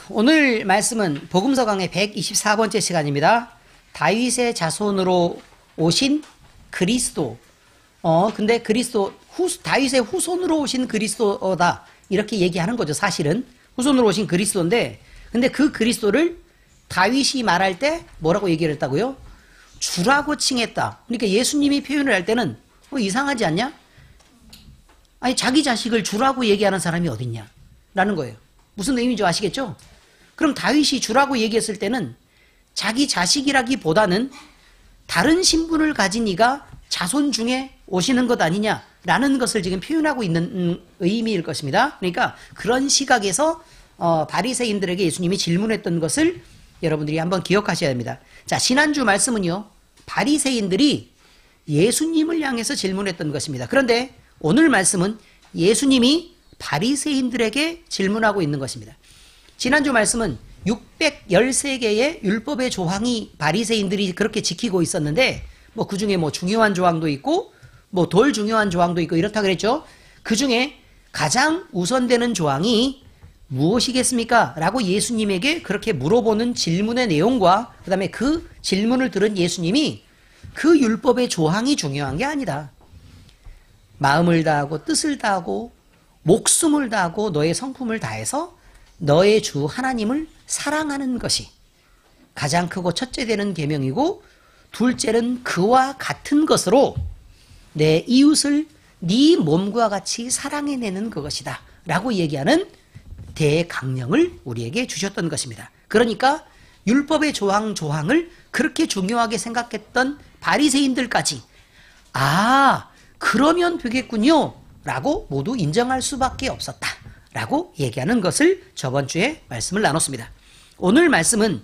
오늘 말씀은 복음서 강의 124번째 시간입니다. 다윗의 자손으로 오신 그리스도. 근데 다윗의 후손으로 오신 그리스도다. 이렇게 얘기하는 거죠. 사실은 후손으로 오신 그리스도인데, 근데 그 그리스도를 다윗이 말할 때 뭐라고 얘기를 했다고요? 주라고 칭했다. 그러니까 예수님이 표현을 할 때는 이상하지 않냐? 아니, 자기 자식을 주라고 얘기하는 사람이 어딨냐? 라는 거예요. 무슨 의미인지 아시겠죠? 그럼 다윗이 주라고 얘기했을 때는 자기 자식이라기보다는 다른 신분을 가진 이가 자손 중에 오시는 것 아니냐라는 것을 지금 표현하고 있는 의미일 것입니다. 그러니까 그런 시각에서 바리새인들에게 예수님이 질문했던 것을 여러분들이 한번 기억하셔야 됩니다. 자, 지난주 말씀은요, 바리새인들이 예수님을 향해서 질문했던 것입니다. 그런데 오늘 말씀은 예수님이 바리새인들에게 질문하고 있는 것입니다. 지난주 말씀은 613개의 율법의 조항이 바리새인들이 그렇게 지키고 있었는데, 그 중에 중요한 조항도 있고, 덜 중요한 조항도 있고, 이렇다 그랬죠? 그 중에 가장 우선되는 조항이 무엇이겠습니까? 라고 예수님에게 그렇게 물어보는 질문의 내용과, 그 다음에 그 질문을 들은 예수님이 그 율법의 조항이 중요한 게 아니다. 마음을 다하고, 뜻을 다하고, 목숨을 다하고, 너의 성품을 다해서 너의 주 하나님을 사랑하는 것이 가장 크고 첫째 되는 계명이고, 둘째는 그와 같은 것으로 내 이웃을 네 몸과 같이 사랑해내는 그것이다 라고 얘기하는 대강령을 우리에게 주셨던 것입니다. 그러니까 율법의 조항을 그렇게 중요하게 생각했던 바리새인들까지 그러면 되겠군요 라고 모두 인정할 수밖에 없었다 라고 얘기하는 것을 저번 주에 말씀을 나눴습니다. 오늘 말씀은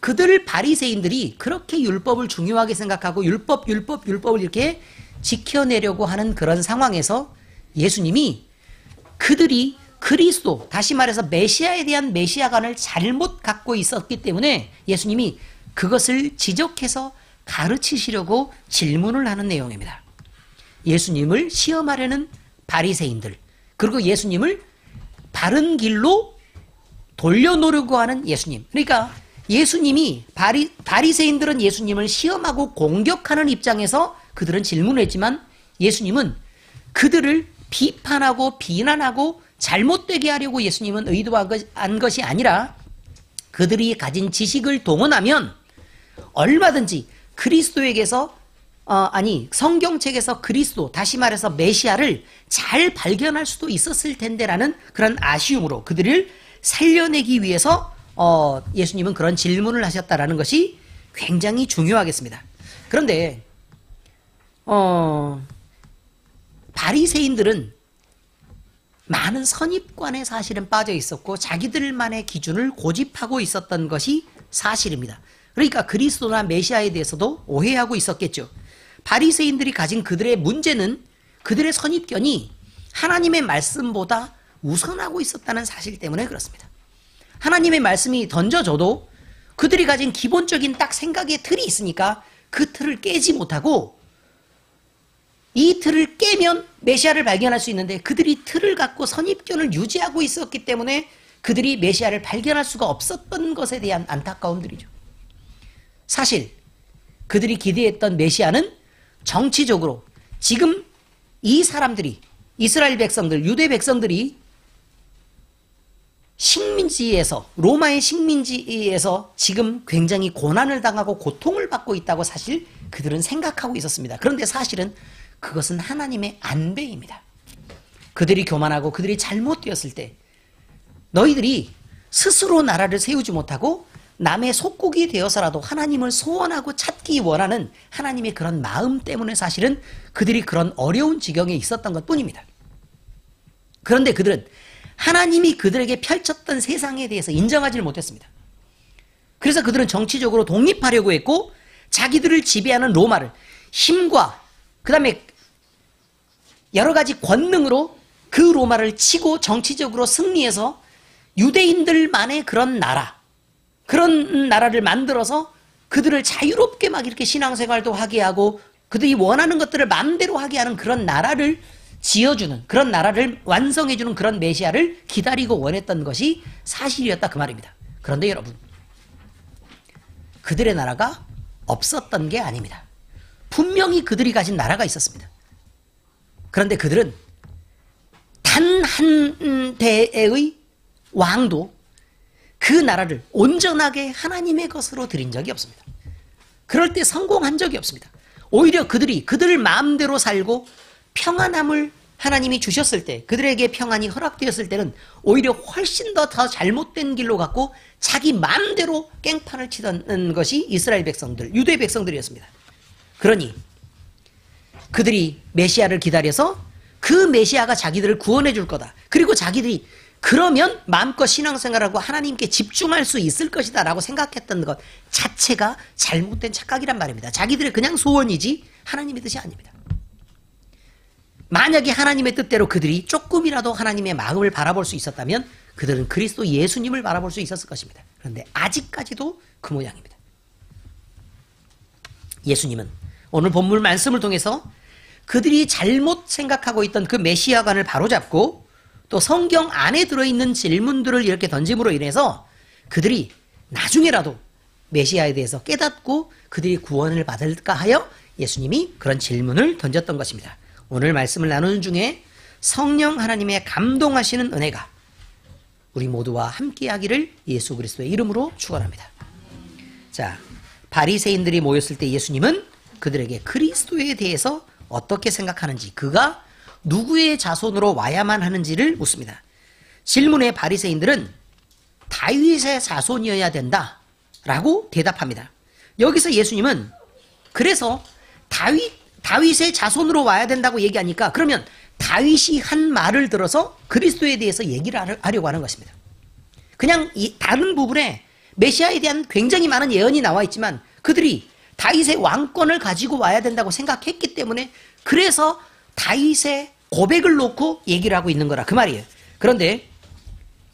그들 바리새인들이 그렇게 율법을 중요하게 생각하고 율법을 이렇게 지켜내려고 하는 그런 상황에서 예수님이 그들이 그리스도, 다시 말해서 메시아에 대한 메시아관을 잘못 갖고 있었기 때문에 예수님이 그것을 지적해서 가르치시려고 질문을 하는 내용입니다. 예수님을 시험하려는 바리새인들, 그리고 예수님을 바른 길로 돌려놓으려고 하는 예수님. 그러니까 예수님이 바리새인들은 예수님을 시험하고 공격하는 입장에서 그들은 질문을 했지만, 예수님은 그들을 비판하고 비난하고 잘못되게 하려고 예수님은 의도한 것이 아니라, 그들이 가진 지식을 동원하면 얼마든지 그리스도에게서 성경책에서 그리스도, 다시 말해서 메시아를 잘 발견할 수도 있었을 텐데라는 그런 아쉬움으로 그들을 살려내기 위해서 예수님은 그런 질문을 하셨다라는 것이 굉장히 중요하겠습니다. 그런데 바리새인들은 많은 선입관에 사실은 빠져 있었고 자기들만의 기준을 고집하고 있었던 것이 사실입니다. 그러니까 그리스도나 메시아에 대해서도 오해하고 있었겠죠. 바리새인들이 가진 그들의 문제는 그들의 선입견이 하나님의 말씀보다 우선하고 있었다는 사실 때문에 그렇습니다. 하나님의 말씀이 던져져도 그들이 가진 기본적인 딱 생각의 틀이 있으니까 그 틀을 깨지 못하고, 이 틀을 깨면 메시아를 발견할 수 있는데 그들이 틀을 갖고 선입견을 유지하고 있었기 때문에 그들이 메시아를 발견할 수가 없었던 것에 대한 안타까움들이죠. 사실 그들이 기대했던 메시아는 정치적으로 지금 이 사람들이, 이스라엘 백성들, 유대 백성들이 로마의 식민지에서 지금 굉장히 고난을 당하고 고통을 받고 있다고 사실 그들은 생각하고 있었습니다. 그런데 사실은 그것은 하나님의 안배입니다. 그들이 교만하고 그들이 잘못되었을 때 너희들이 스스로 나라를 세우지 못하고 남의 속국이 되어서라도 하나님을 소원하고 찾기 원하는 하나님의 그런 마음 때문에 사실은 그들이 그런 어려운 지경에 있었던 것 뿐입니다. 그런데 그들은 하나님이 그들에게 펼쳤던 세상에 대해서 인정하지 못했습니다. 그래서 그들은 정치적으로 독립하려고 했고, 자기들을 지배하는 로마를 힘과 그 다음에 여러 가지 권능으로 그 로마를 치고 정치적으로 승리해서 유대인들만의 그런 나라를 만들어서 그들을 자유롭게 막 이렇게 신앙생활도 하게 하고 그들이 원하는 것들을 마음대로 하게 하는 그런 나라를 지어주는, 그런 나라를 완성해주는 그런 메시아를 기다리고 원했던 것이 사실이었다 그 말입니다. 그런데 여러분, 그들의 나라가 없었던 게 아닙니다. 분명히 그들이 가진 나라가 있었습니다. 그런데 그들은 단 한 대의 왕도 그 나라를 온전하게 하나님의 것으로 드린 적이 없습니다. 그럴 때 성공한 적이 없습니다. 오히려 그들이 그들 마음대로 살고 평안함을 하나님이 주셨을 때, 그들에게 평안이 허락되었을 때는 오히려 훨씬 더 잘못된 길로 갔고 자기 마음대로 깽판을 치던 것이 이스라엘 백성들, 유대 백성들이었습니다. 그러니 그들이 메시아를 기다려서 그 메시아가 자기들을 구원해 줄 거다. 그리고 자기들이 그러면 마음껏 신앙생활하고 하나님께 집중할 수 있을 것이다 라고 생각했던 것 자체가 잘못된 착각이란 말입니다. 자기들의 그냥 소원이지 하나님의 뜻이 아닙니다. 만약에 하나님의 뜻대로 그들이 조금이라도 하나님의 마음을 바라볼 수 있었다면 그들은 그리스도 예수님을 바라볼 수 있었을 것입니다. 그런데 아직까지도 그 모양입니다. 예수님은 오늘 본문 말씀을 통해서 그들이 잘못 생각하고 있던 그 메시아관을 바로잡고 또 성경 안에 들어있는 질문들을 이렇게 던짐으로 인해서 그들이 나중에라도 메시아에 대해서 깨닫고 그들이 구원을 받을까 하여 예수님이 그런 질문을 던졌던 것입니다. 오늘 말씀을 나누는 중에 성령 하나님의 감동하시는 은혜가 우리 모두와 함께하기를 예수 그리스도의 이름으로 축원합니다. 자, 바리새인들이 모였을 때 예수님은 그들에게 그리스도에 대해서 어떻게 생각하는지, 그가 누구의 자손으로 와야만 하는지를 묻습니다. 질문에 바리새인들은 다윗의 자손이어야 된다라고 대답합니다. 여기서 예수님은 그래서 다윗의 자손으로 와야 된다고 얘기하니까 그러면 다윗이 한 말을 들어서 그리스도에 대해서 얘기를 하려고 하는 것입니다. 그냥 이 다른 부분에 메시아에 대한 굉장히 많은 예언이 나와 있지만 그들이 다윗의 왕권을 가지고 와야 된다고 생각했기 때문에 그래서 다윗의 고백을 놓고 얘기를 하고 있는 거라 그 말이에요. 그런데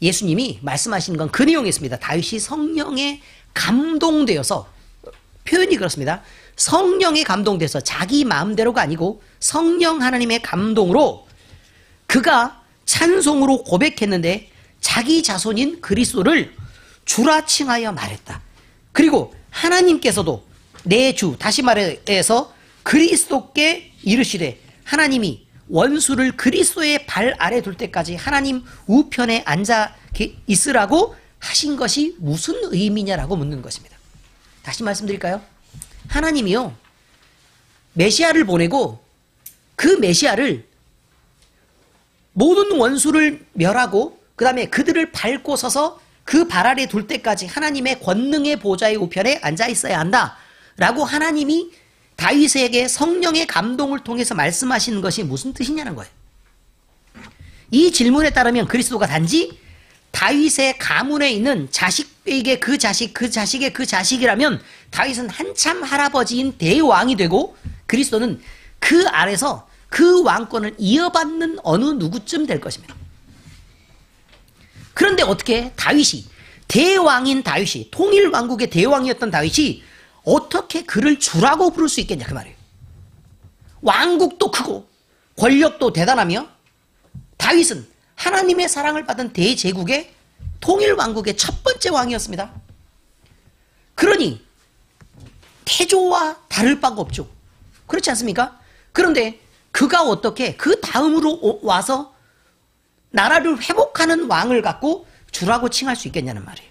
예수님이 말씀하시는 건 그 내용이 있습니다. 다윗이 성령에 감동되어서, 표현이 그렇습니다. 성령에 감동돼서 자기 마음대로가 아니고 성령 하나님의 감동으로 그가 찬송으로 고백했는데 자기 자손인 그리스도를 주라 칭하여 말했다. 그리고 하나님께서도 내 주, 다시 말해서 그리스도께 이르시되 하나님이 원수를 그리스도의 발 아래 둘 때까지 하나님 우편에 앉아 있으라고 하신 것이 무슨 의미냐라고 묻는 것입니다. 다시 말씀드릴까요? 하나님이요, 메시아를 보내고 그 메시아를 모든 원수를 멸하고 그 다음에 그들을 밟고 서서 그 발 아래 둘 때까지 하나님의 권능의 보좌의 우편에 앉아 있어야 한다 라고 하나님이 다윗에게 성령의 감동을 통해서 말씀하시는 것이 무슨 뜻이냐는 거예요. 이 질문에 따르면 그리스도가 단지 다윗의 가문에 있는 자식에게 그 자식, 그 자식의 그 자식이라면 다윗은 한참 할아버지인 대왕이 되고 그리스도는 그 아래서 그 왕권을 이어받는 어느 누구쯤 될 것입니다. 그런데 어떻게 다윗이, 대왕인 다윗이, 통일왕국의 대왕이었던 다윗이 어떻게 그를 주라고 부를 수 있겠냐 그 말이에요. 왕국도 크고 권력도 대단하며 다윗은 하나님의 사랑을 받은 대제국의 통일왕국의 첫 번째 왕이었습니다. 그러니 태조와 다를 바가 없죠. 그렇지 않습니까? 그런데 그가 어떻게 그 다음으로 와서 나라를 회복하는 왕을 갖고 주라고 칭할 수 있겠냐는 말이에요.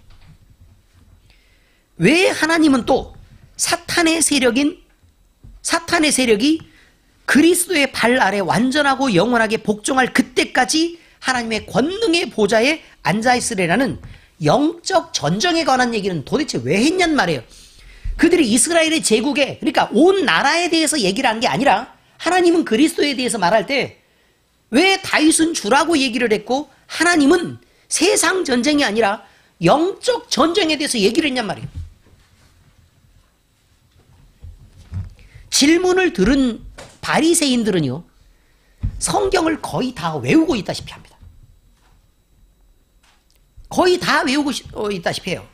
왜 하나님은 또 사탄의 세력이 그리스도의 발 아래 완전하고 영원하게 복종할 그때까지 하나님의 권능의 보좌에 앉아있으리라는 영적 전쟁에 관한 얘기는 도대체 왜 했냔 말이에요. 그들이 이스라엘의 제국에, 그러니까 온 나라에 대해서 얘기를 한 게 아니라 하나님은 그리스도에 대해서 말할 때 왜 다윗은 주라고 얘기를 했고 하나님은 세상 전쟁이 아니라 영적 전쟁에 대해서 얘기를 했냔 말이에요. 질문을 들은 바리새인들은요, 성경을 거의 다 외우고 있다시피 합니다. 거의 다 외우고 있다시피 해요.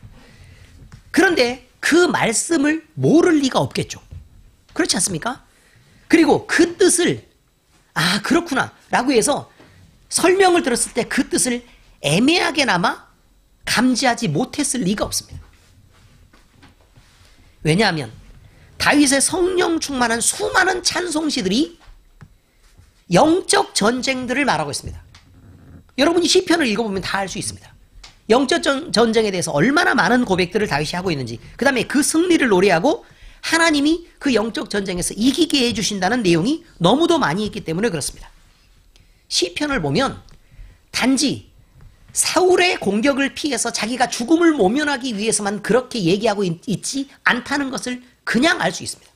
그런데 그 말씀을 모를 리가 없겠죠. 그렇지 않습니까? 그리고 그 뜻을 그렇구나 라고 해서 설명을 들었을 때 그 뜻을 애매하게나마 감지하지 못했을 리가 없습니다. 왜냐하면 다윗의 성령 충만한 수많은 찬송시들이 영적 전쟁들을 말하고 있습니다. 여러분이 시편을 읽어보면 다 알 수 있습니다. 영적 전쟁에 대해서 얼마나 많은 고백들을 다윗이 하고 있는지, 그 다음에 그 승리를 노래하고 하나님이 그 영적 전쟁에서 이기게 해주신다는 내용이 너무도 많이 있기 때문에 그렇습니다. 시편을 보면 단지 사울의 공격을 피해서 자기가 죽음을 모면하기 위해서만 그렇게 얘기하고 있지 않다는 것을 그냥 알 수 있습니다.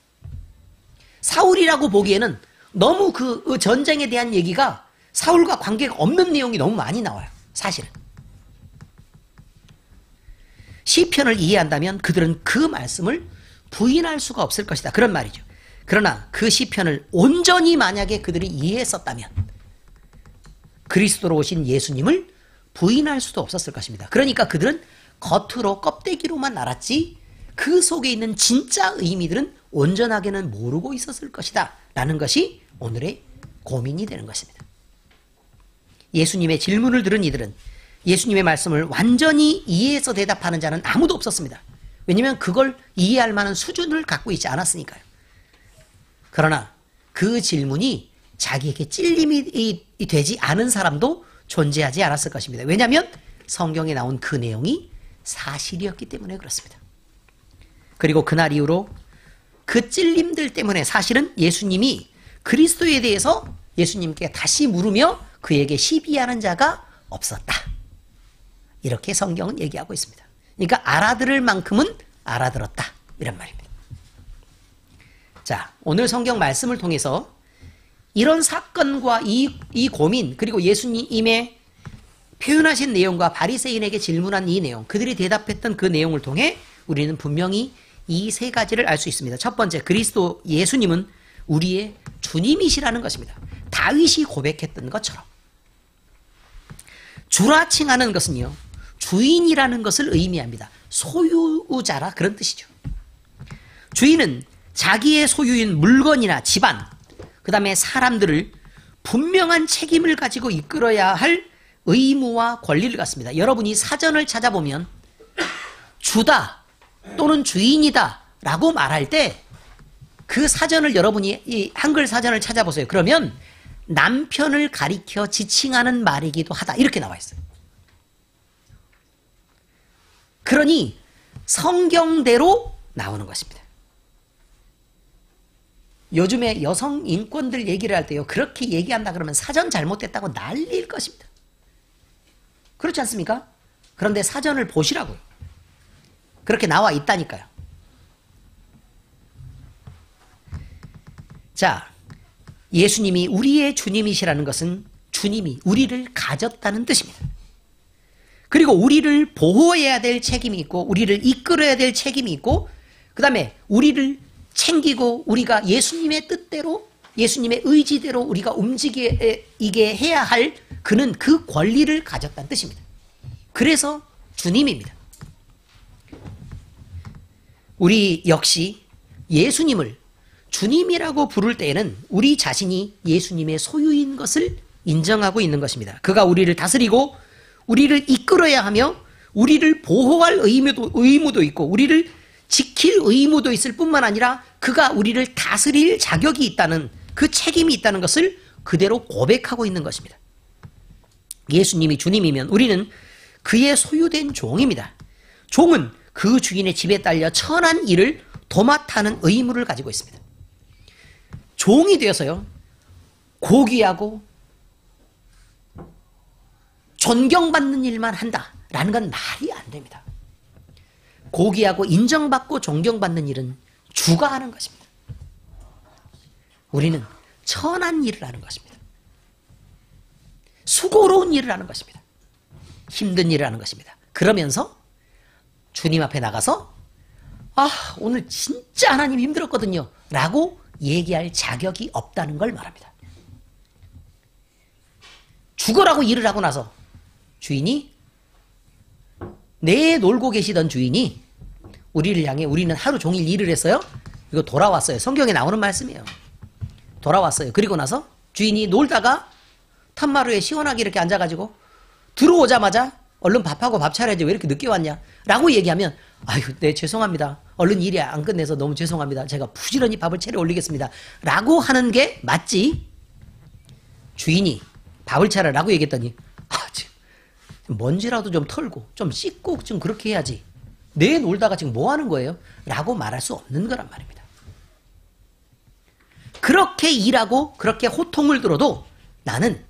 사울이라고 보기에는 너무 그 전쟁에 대한 얘기가 사울과 관계가 없는 내용이 너무 많이 나와요. 사실은. 시편을 이해한다면 그들은 그 말씀을 부인할 수가 없을 것이다. 그런 말이죠. 그러나 그 시편을 온전히 만약에 그들이 이해했었다면 그리스도로 오신 예수님을 부인할 수도 없었을 것입니다. 그러니까 그들은 겉으로 껍데기로만 알았지 그 속에 있는 진짜 의미들은 온전하게는 모르고 있었을 것이다 라는 것이 오늘의 고민이 되는 것입니다. 예수님의 질문을 들은 이들은 예수님의 말씀을 완전히 이해해서 대답하는 자는 아무도 없었습니다. 왜냐하면 그걸 이해할 만한 수준을 갖고 있지 않았으니까요. 그러나 그 질문이 자기에게 찔림이 되지 않은 사람도 존재하지 않았을 것입니다. 왜냐하면 성경에 나온 그 내용이 사실이었기 때문에 그렇습니다. 그리고 그날 이후로 그 찔림들 때문에 사실은 예수님이 그리스도에 대해서 예수님께 다시 물으며 그에게 시비하는 자가 없었다. 이렇게 성경은 얘기하고 있습니다. 그러니까 알아들을 만큼은 알아들었다. 이런 말입니다. 자, 오늘 성경 말씀을 통해서 이런 사건과 이 고민, 그리고 예수님의 표현하신 내용과 바리새인에게 질문한 이 내용, 그들이 대답했던 그 내용을 통해 우리는 분명히 이 세 가지를 알 수 있습니다. 첫 번째, 그리스도 예수님은 우리의 주님이시라는 것입니다. 다윗이 고백했던 것처럼. 주라 칭하는 것은요, 주인이라는 것을 의미합니다. 소유자라 그런 뜻이죠. 주인은 자기의 소유인 물건이나 집안, 그 다음에 사람들을 분명한 책임을 가지고 이끌어야 할 의무와 권리를 갖습니다. 여러분이 사전을 찾아보면 주다 또는 주인이다 라고 말할 때 그 사전을 여러분이 이 한글 사전을 찾아보세요. 그러면 남편을 가리켜 지칭하는 말이기도 하다 이렇게 나와 있어요. 그러니 성경대로 나오는 것입니다. 요즘에 여성 인권들 얘기를 할 때요, 그렇게 얘기한다 그러면 사전 잘못됐다고 난리일 것입니다. 그렇지 않습니까? 그런데 사전을 보시라고요. 그렇게 나와 있다니까요. 자, 예수님이 우리의 주님이시라는 것은 주님이 우리를 가졌다는 뜻입니다. 그리고 우리를 보호해야 될 책임이 있고 우리를 이끌어야 될 책임이 있고 그 다음에 우리를 챙기고 우리가 예수님의 뜻대로 예수님의 의지대로 우리가 움직이게 해야 할 그는 그 권리를 가졌다는 뜻입니다. 그래서 주님입니다. 우리 역시 예수님을 주님이라고 부를 때에는 우리 자신이 예수님의 소유인 것을 인정하고 있는 것입니다. 그가 우리를 다스리고 우리를 이끌어야 하며 우리를 보호할 의무도 있고 우리를 지킬 의무도 있을 뿐만 아니라 그가 우리를 다스릴 자격이 있다는 그 책임이 있다는 것을 그대로 고백하고 있는 것입니다. 예수님이 주님이면 우리는 그의 소유된 종입니다. 종은 그 주인의 집에 딸려 천한 일을 도맡아하는 의무를 가지고 있습니다. 종이 되어서요, 고귀하고 존경받는 일만 한다라는 건 말이 안 됩니다. 고귀하고 인정받고 존경받는 일은 주가 하는 것입니다. 우리는 천한 일을 하는 것입니다. 수고로운 일을 하는 것입니다. 힘든 일을 하는 것입니다. 그러면서 주님 앞에 나가서 오늘 진짜 하나님 힘들었거든요 라고 얘기할 자격이 없다는 걸 말합니다. 죽어라고 일을 하고 나서 주인이 놀고 계시던 주인이 우리를 향해 우리는 하루 종일 일을 했어요. 이거 돌아왔어요. 성경에 나오는 말씀이에요. 돌아왔어요. 그리고 나서 주인이 놀다가 탐마루에 시원하게 이렇게 앉아가지고 들어오자마자 얼른 밥하고 밥 차려야지 왜 이렇게 늦게 왔냐? 라고 얘기하면 아유, 네, 죄송합니다. 얼른 일이 안 끝내서 너무 죄송합니다. 제가 부지런히 밥을 차려 올리겠습니다. 라고 하는 게 맞지. 주인이 밥을 차려라고 얘기했더니 지금 먼지라도 좀 털고 좀 씻고 좀 그렇게 해야지. 내 놀다가 지금 뭐 하는 거예요? 라고 말할 수 없는 거란 말입니다. 그렇게 일하고 그렇게 호통을 들어도 나는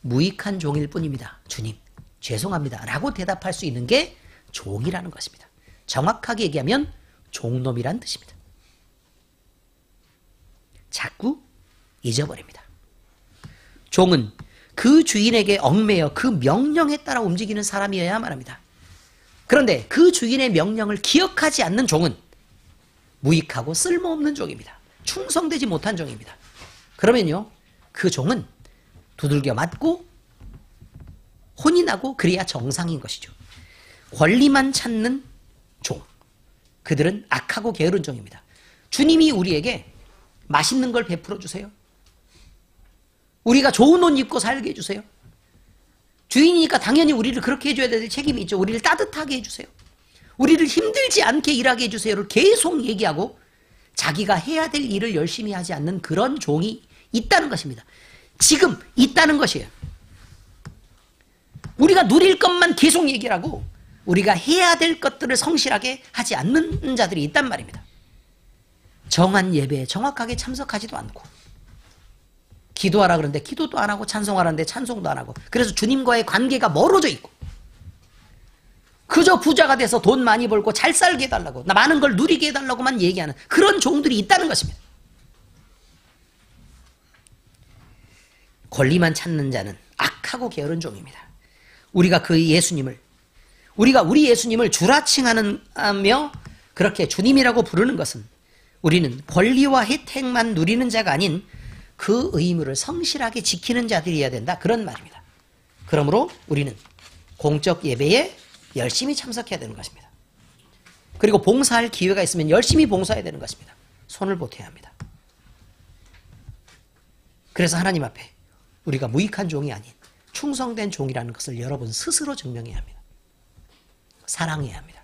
무익한 종일 뿐입니다. 주님, 죄송합니다. 라고 대답할 수 있는 게 종이라는 것입니다. 정확하게 얘기하면 종놈이란 뜻입니다. 자꾸 잊어버립니다. 종은 그 주인에게 얽매여 그 명령에 따라 움직이는 사람이어야만 합니다. 그런데 그 주인의 명령을 기억하지 않는 종은 무익하고 쓸모없는 종입니다. 충성되지 못한 종입니다. 그러면요, 그 종은 두들겨 맞고 혼이 나고 그래야 정상인 것이죠. 권리만 찾는 종, 그들은 악하고 게으른 종입니다. 주님이 우리에게 맛있는 걸 베풀어 주세요. 우리가 좋은 옷 입고 살게 해주세요. 주인이니까 당연히 우리를 그렇게 해줘야 될 책임이 있죠. 우리를 따뜻하게 해주세요. 우리를 힘들지 않게 일하게 해주세요를 계속 얘기하고 자기가 해야 될 일을 열심히 하지 않는 그런 종이 있다는 것입니다. 지금 있다는 것이에요. 우리가 누릴 것만 계속 얘기를 하고 우리가 해야 될 것들을 성실하게 하지 않는 자들이 있단 말입니다. 정한 예배에 정확하게 참석하지도 않고 기도하라 그러는데 기도도 안 하고 찬송하라는데 찬송도 안 하고 그래서 주님과의 관계가 멀어져 있고 그저 부자가 돼서 돈 많이 벌고 잘 살게 해달라고 나 많은 걸 누리게 해달라고만 얘기하는 그런 종들이 있다는 것입니다. 권리만 찾는 자는 악하고 게으른 종입니다. 우리가 우리 예수님을 주라칭하며 그렇게 주님이라고 부르는 것은 우리는 권리와 혜택만 누리는 자가 아닌 그 의무를 성실하게 지키는 자들이어야 된다. 그런 말입니다. 그러므로 우리는 공적 예배에 열심히 참석해야 되는 것입니다. 그리고 봉사할 기회가 있으면 열심히 봉사해야 되는 것입니다. 손을 보태야 합니다. 그래서 하나님 앞에 우리가 무익한 종이 아닌 충성된 종이라는 것을 여러분 스스로 증명해야 합니다. 사랑해야 합니다.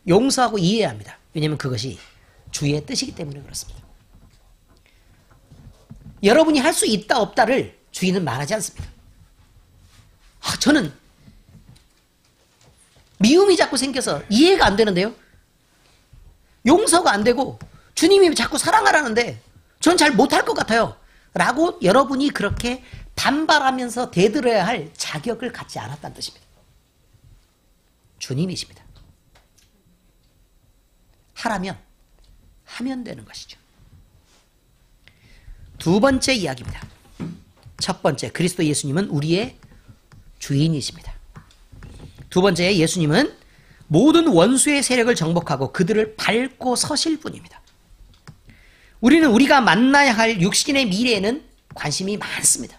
용서하고 이해해야 합니다. 왜냐하면 그것이 주의 뜻이기 때문에 그렇습니다. 여러분이 할 수 있다 없다를 주인은 말하지 않습니다. 저는 미움이 자꾸 생겨서 이해가 안 되는데요. 용서가 안 되고 주님이 자꾸 사랑하라는데 전 잘 못할 것 같아요. 라고 여러분이 그렇게 반발하면서 대들어야 할 자격을 갖지 않았다는 뜻입니다. 주님이십니다. 하라면 하면 되는 것이죠. 두 번째 이야기입니다. 첫 번째, 그리스도 예수님은 우리의 주인이십니다. 두 번째, 예수님은 모든 원수의 세력을 정복하고 그들을 밟고 서실 분입니다. 우리는 우리가 만나야 할 육신의 미래에는 관심이 많습니다.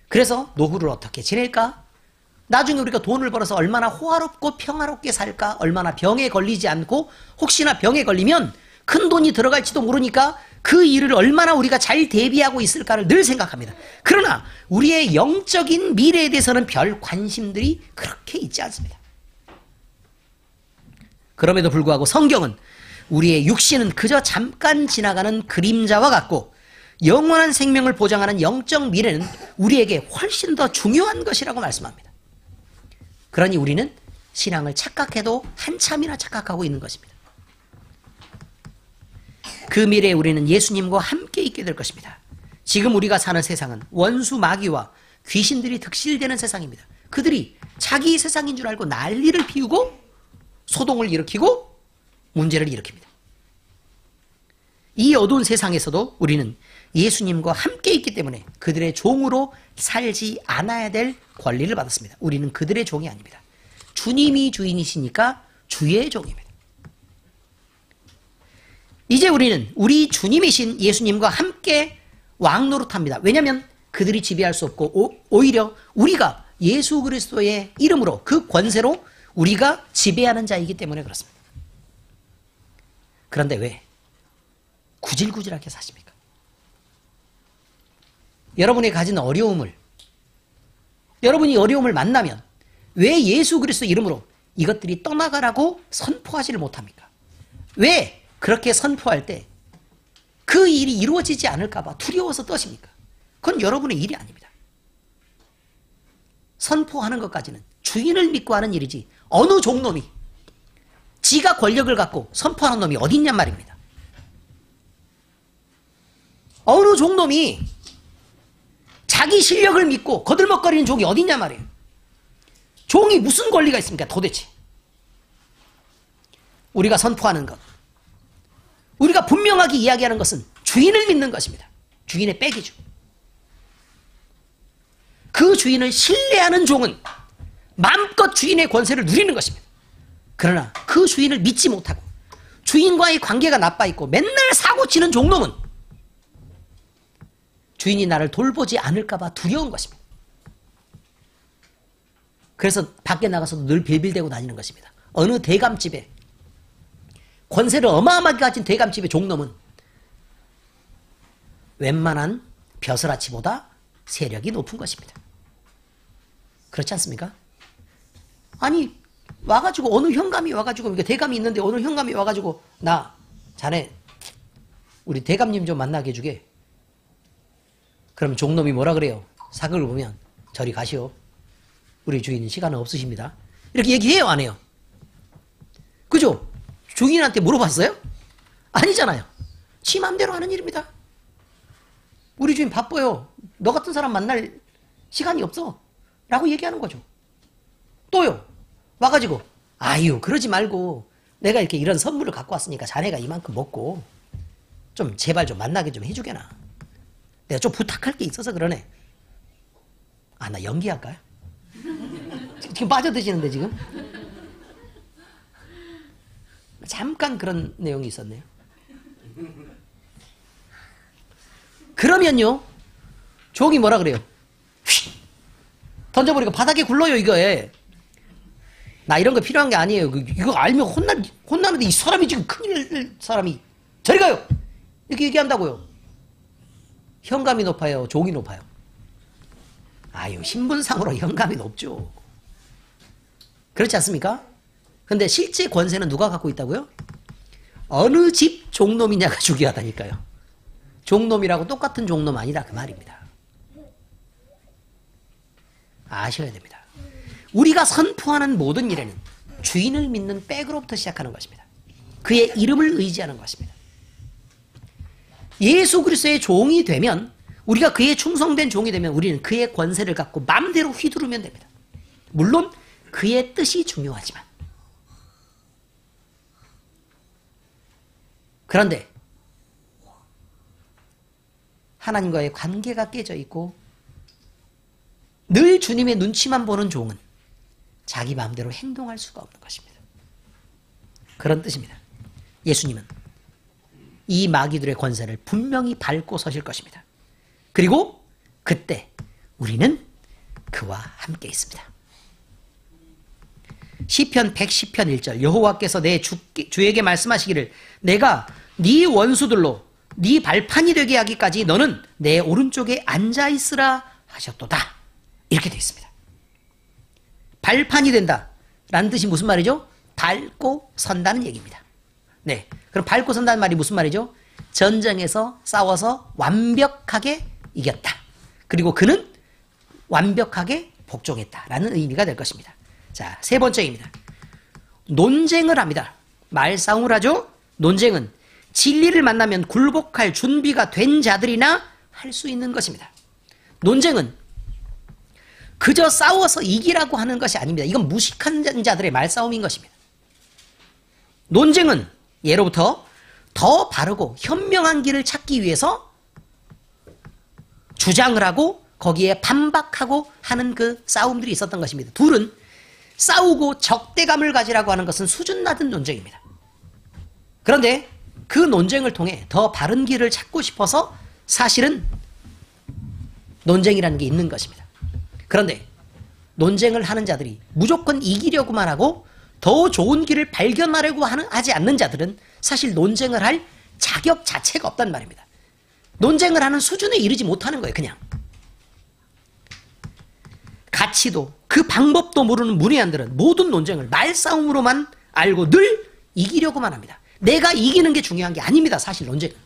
그래서 노후를 어떻게 지낼까? 나중에 우리가 돈을 벌어서 얼마나 호화롭고 평화롭게 살까? 얼마나 병에 걸리지 않고 혹시나 병에 걸리면 큰 돈이 들어갈지도 모르니까 그 일을 얼마나 우리가 잘 대비하고 있을까를 늘 생각합니다. 그러나 우리의 영적인 미래에 대해서는 별 관심들이 그렇게 있지 않습니다. 그럼에도 불구하고 성경은 우리의 육신은 그저 잠깐 지나가는 그림자와 같고 영원한 생명을 보장하는 영적 미래는 우리에게 훨씬 더 중요한 것이라고 말씀합니다. 그러니 우리는 신앙을 착각해도 한참이나 착각하고 있는 것입니다. 그 미래에 우리는 예수님과 함께 있게 될 것입니다. 지금 우리가 사는 세상은 원수 마귀와 귀신들이 득실되는 세상입니다. 그들이 자기 세상인 줄 알고 난리를 피우고 소동을 일으키고 문제를 일으킵니다. 이 어두운 세상에서도 우리는 예수님과 함께 있기 때문에 그들의 종으로 살지 않아야 될 권리를 받았습니다. 우리는 그들의 종이 아닙니다. 주님이 주인이시니까 주의 종입니다. 이제 우리는 우리 주님이신 예수님과 함께 왕노릇합니다. 왜냐하면 그들이 지배할 수 없고 오히려 우리가 예수 그리스도의 이름으로 그 권세로 우리가 지배하는 자이기 때문에 그렇습니다. 그런데 왜 구질구질하게 사십니까? 여러분이 가진 어려움을 여러분이 어려움을 만나면 왜 예수 그리스도 이름으로 이것들이 떠나가라고 선포하지를 못합니까? 왜 그렇게 선포할 때 그 일이 이루어지지 않을까봐 두려워서 떠십니까? 그건 여러분의 일이 아닙니다. 선포하는 것까지는 주인을 믿고 하는 일이지 어느 종놈이 지가 권력을 갖고 선포하는 놈이 어디 있냔 말입니다. 어느 종놈이 자기 실력을 믿고 거들먹거리는 종이 어디 있냔 말이에요. 종이 무슨 권리가 있습니까 도대체. 우리가 선포하는 것, 우리가 분명하게 이야기하는 것은 주인을 믿는 것입니다. 주인의 백이죠. 그 주인을 신뢰하는 종은 마음껏 주인의 권세를 누리는 것입니다. 그러나 그 주인을 믿지 못하고 주인과의 관계가 나빠 있고 맨날 사고치는 종놈은 주인이 나를 돌보지 않을까봐 두려운 것입니다. 그래서 밖에 나가서도 늘 빌빌대고 다니는 것입니다. 어느 대감집에 권세를 어마어마하게 가진 대감집의 종놈은 웬만한 벼슬아치보다 세력이 높은 것입니다. 그렇지 않습니까? 아니 와가지고 어느 현감이 와가지고 대감이 있는데 어느 현감이 와가지고 나 자네 우리 대감님 좀 만나게 해주게. 그럼 종놈이 뭐라 그래요? 사극을 보면 저리 가시오. 우리 주인은 시간은 없으십니다. 이렇게 얘기해요 안 해요? 그죠? 주인한테 물어봤어요? 아니잖아요. 지 맘대로 하는 일입니다. 우리 주인 바빠요. 너 같은 사람 만날 시간이 없어. 라고 얘기하는 거죠. 또요. 와가지고 아유 그러지 말고 내가 이렇게 이런 선물을 갖고 왔으니까 자네가 이만큼 먹고 좀 제발 좀 만나게 좀 해주게나. 내가 좀 부탁할 게 있어서 그러네. 아 나 연기할까요? 지금 빠져드시는데 지금? 잠깐 그런 내용이 있었네요. 그러면요 종이 뭐라 그래요? 휙! 던져버리고 바닥에 굴러요 이거에. 나 이런 거 필요한 게 아니에요. 이거 알면 혼나는데 이 사람이 지금 큰일 날 사람이 저리 가요 이렇게 얘기한다고요. 현감이 높아요 종이 높아요? 아유 신분상으로 현감이 높죠. 그렇지 않습니까? 근데 실제 권세는 누가 갖고 있다고요? 어느 집 종놈이냐가 중요하다니까요. 종놈이라고 똑같은 종놈 아니다 그 말입니다. 아셔야 됩니다. 우리가 선포하는 모든 일에는 주인을 믿는 백으로부터 시작하는 것입니다. 그의 이름을 의지하는 것입니다. 예수 그리스도의 종이 되면 우리가 그의 충성된 종이 되면 우리는 그의 권세를 갖고 마음대로 휘두르면 됩니다. 물론 그의 뜻이 중요하지만 그런데 하나님과의 관계가 깨져 있고 늘 주님의 눈치만 보는 종은 자기 마음대로 행동할 수가 없는 것입니다. 그런 뜻입니다. 예수님은 이 마귀들의 권세를 분명히 밟고 서실 것입니다. 그리고 그때 우리는 그와 함께 있습니다. 시편 110편 1절 여호와께서 내 주에게 말씀하시기를 내가 네 원수들로 네 발판이 되게 하기까지 너는 내 오른쪽에 앉아있으라 하셨도다. 이렇게 되어 있습니다. 발판이 된다 라는 뜻이 무슨 말이죠? 밟고 선다는 얘기입니다. 네, 그럼 밟고 선다는 말이 무슨 말이죠? 전쟁에서 싸워서 완벽하게 이겼다. 그리고 그는 완벽하게 복종했다라는 의미가 될 것입니다. 자, 세 번째입니다. 논쟁을 합니다. 말싸움을 하죠. 논쟁은 진리를 만나면 굴복할 준비가 된 자들이나 할 수 있는 것입니다. 논쟁은 그저 싸워서 이기라고 하는 것이 아닙니다. 이건 무식한 자들의 말싸움인 것입니다. 논쟁은 예로부터 더 바르고 현명한 길을 찾기 위해서 주장을 하고 거기에 반박하고 하는 그 싸움들이 있었던 것입니다. 둘은 싸우고 적대감을 가지라고 하는 것은 수준 낮은 논쟁입니다. 그런데 그 논쟁을 통해 더 바른 길을 찾고 싶어서 사실은 논쟁이라는 게 있는 것입니다. 그런데 논쟁을 하는 자들이 무조건 이기려고만 하고 더 좋은 길을 발견하려고 하지 않는 자들은 사실 논쟁을 할 자격 자체가 없단 말입니다. 논쟁을 하는 수준에 이르지 못하는 거예요. 그냥 가치도 그 방법도 모르는 문외한들은 모든 논쟁을 말싸움으로만 알고 늘 이기려고만 합니다. 내가 이기는 게 중요한 게 아닙니다. 사실 논쟁은.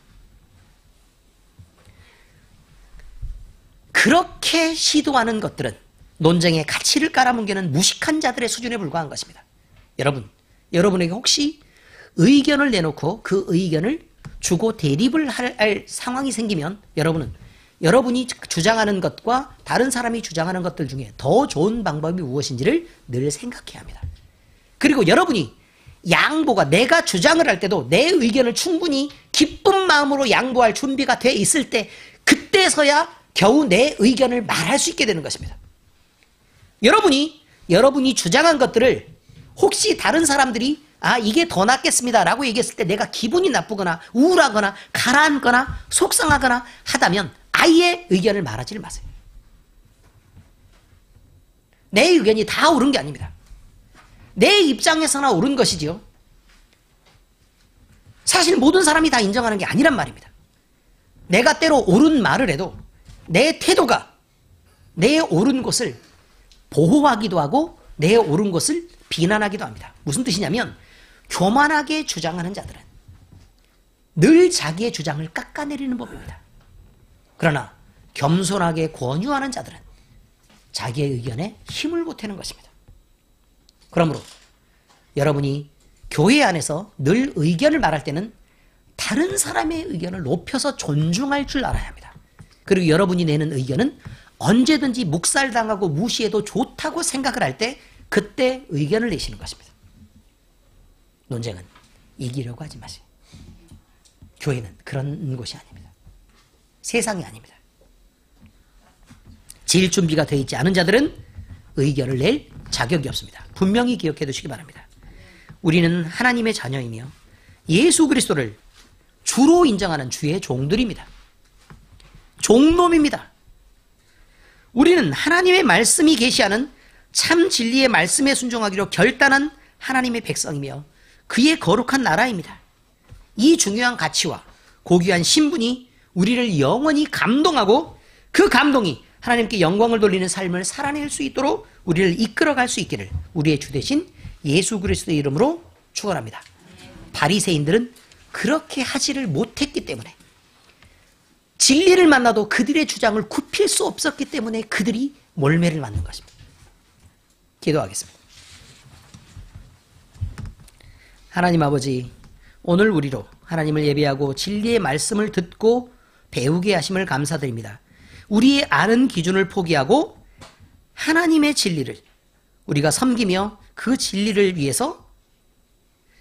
그렇게 시도하는 것들은 논쟁의 가치를 깔아뭉개는 무식한 자들의 수준에 불과한 것입니다. 여러분에게 혹시 의견을 내놓고 그 의견을 주고 대립을 할 상황이 생기면 여러분이 주장하는 것과 다른 사람이 주장하는 것들 중에 더 좋은 방법이 무엇인지를 늘 생각해야 합니다. 그리고 여러분이 양보가, 내가 주장을 할 때도 내 의견을 충분히 기쁜 마음으로 양보할 준비가 돼 있을 때, 그때서야 겨우 내 의견을 말할 수 있게 되는 것입니다. 여러분이 주장한 것들을 혹시 다른 사람들이 이게 더 낫겠습니다 라고 얘기했을 때 내가 기분이 나쁘거나 우울하거나 가라앉거나 속상하거나 하다면 아예 의견을 말하지를 마세요. 내 의견이 다 옳은 게 아닙니다. 내 입장에서나 옳은 것이지요. 사실 모든 사람이 다 인정하는 게 아니란 말입니다. 내가 때로 옳은 말을 해도 내 태도가 내 옳은 것을 보호하기도 하고 내 옳은 것을 비난하기도 합니다. 무슨 뜻이냐면 교만하게 주장하는 자들은 늘 자기의 주장을 깎아내리는 법입니다. 그러나 겸손하게 권유하는 자들은 자기의 의견에 힘을 보태는 것입니다. 그러므로 여러분이 교회 안에서 늘 의견을 말할 때는 다른 사람의 의견을 높여서 존중할 줄 알아야 합니다. 그리고 여러분이 내는 의견은 언제든지 묵살당하고 무시해도 좋다고 생각을 할 때 그때 의견을 내시는 것입니다. 논쟁은 이기려고 하지 마세요. 교회는 그런 곳이 아닙니다. 세상이 아닙니다. 질 준비가 되어 있지 않은 자들은 의견을 낼 자격이 없습니다. 분명히 기억해 두시기 바랍니다. 우리는 하나님의 자녀이며 예수 그리스도를 주로 인정하는 주의 종들입니다. 종놈입니다. 우리는 하나님의 말씀이 계시하는 참 진리의 말씀에 순종하기로 결단한 하나님의 백성이며 그의 거룩한 나라입니다. 이 중요한 가치와 고귀한 신분이 우리를 영원히 감동하고 그 감동이 하나님께 영광을 돌리는 삶을 살아낼 수 있도록 우리를 이끌어갈 수 있기를 우리의 주 되신 예수 그리스도의 이름으로 축원합니다. 바리새인들은 그렇게 하지를 못했기 때문에, 진리를 만나도 그들의 주장을 굽힐 수 없었기 때문에 그들이 몰매를 맞는 것입니다. 기도하겠습니다. 하나님 아버지, 오늘 우리로 하나님을 예배하고 진리의 말씀을 듣고 배우게 하심을 감사드립니다. 우리의 아는 기준을 포기하고 하나님의 진리를 우리가 섬기며 그 진리를 위해서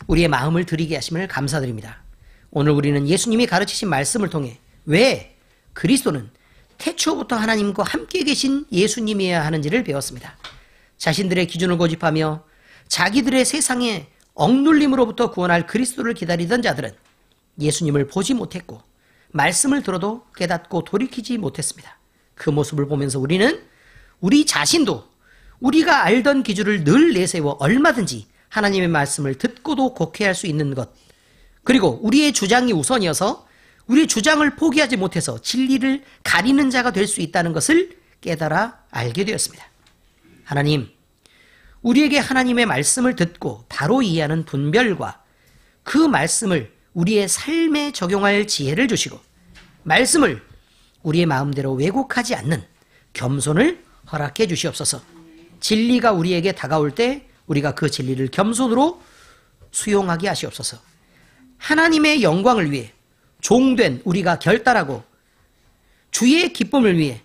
우리의 마음을 드리게 하심을 감사드립니다. 오늘 우리는 예수님이 가르치신 말씀을 통해 왜 그리스도는 태초부터 하나님과 함께 계신 예수님이어야 하는지를 배웠습니다. 자신들의 기준을 고집하며 자기들의 세상의 억눌림으로부터 구원할 그리스도를 기다리던 자들은 예수님을 보지 못했고 말씀을 들어도 깨닫고 돌이키지 못했습니다. 그 모습을 보면서 우리는 우리 자신도 우리가 알던 기준을 늘 내세워 얼마든지 하나님의 말씀을 듣고도 곡해할 수 있는 것, 그리고 우리의 주장이 우선이어서 우리의 주장을 포기하지 못해서 진리를 가리는 자가 될 수 있다는 것을 깨달아 알게 되었습니다. 하나님, 우리에게 하나님의 말씀을 듣고 바로 이해하는 분별과 그 말씀을 우리의 삶에 적용할 지혜를 주시고 말씀을 우리의 마음대로 왜곡하지 않는 겸손을 허락해 주시옵소서. 진리가 우리에게 다가올 때 우리가 그 진리를 겸손으로 수용하게 하시옵소서. 하나님의 영광을 위해 종된 우리가 결단하고 주의 기쁨을 위해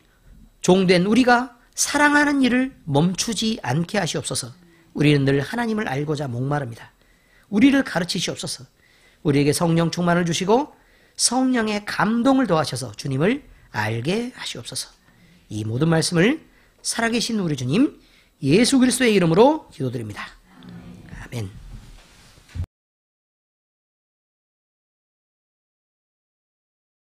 종된 우리가 사랑하는 일을 멈추지 않게 하시옵소서. 우리는 늘 하나님을 알고자 목마릅니다. 우리를 가르치시옵소서. 우리에게 성령 충만을 주시고 성령의 감동을 더하셔서 주님을 알게 하시옵소서. 이 모든 말씀을 살아계신 우리 주님 예수 그리스도의 이름으로 기도드립니다.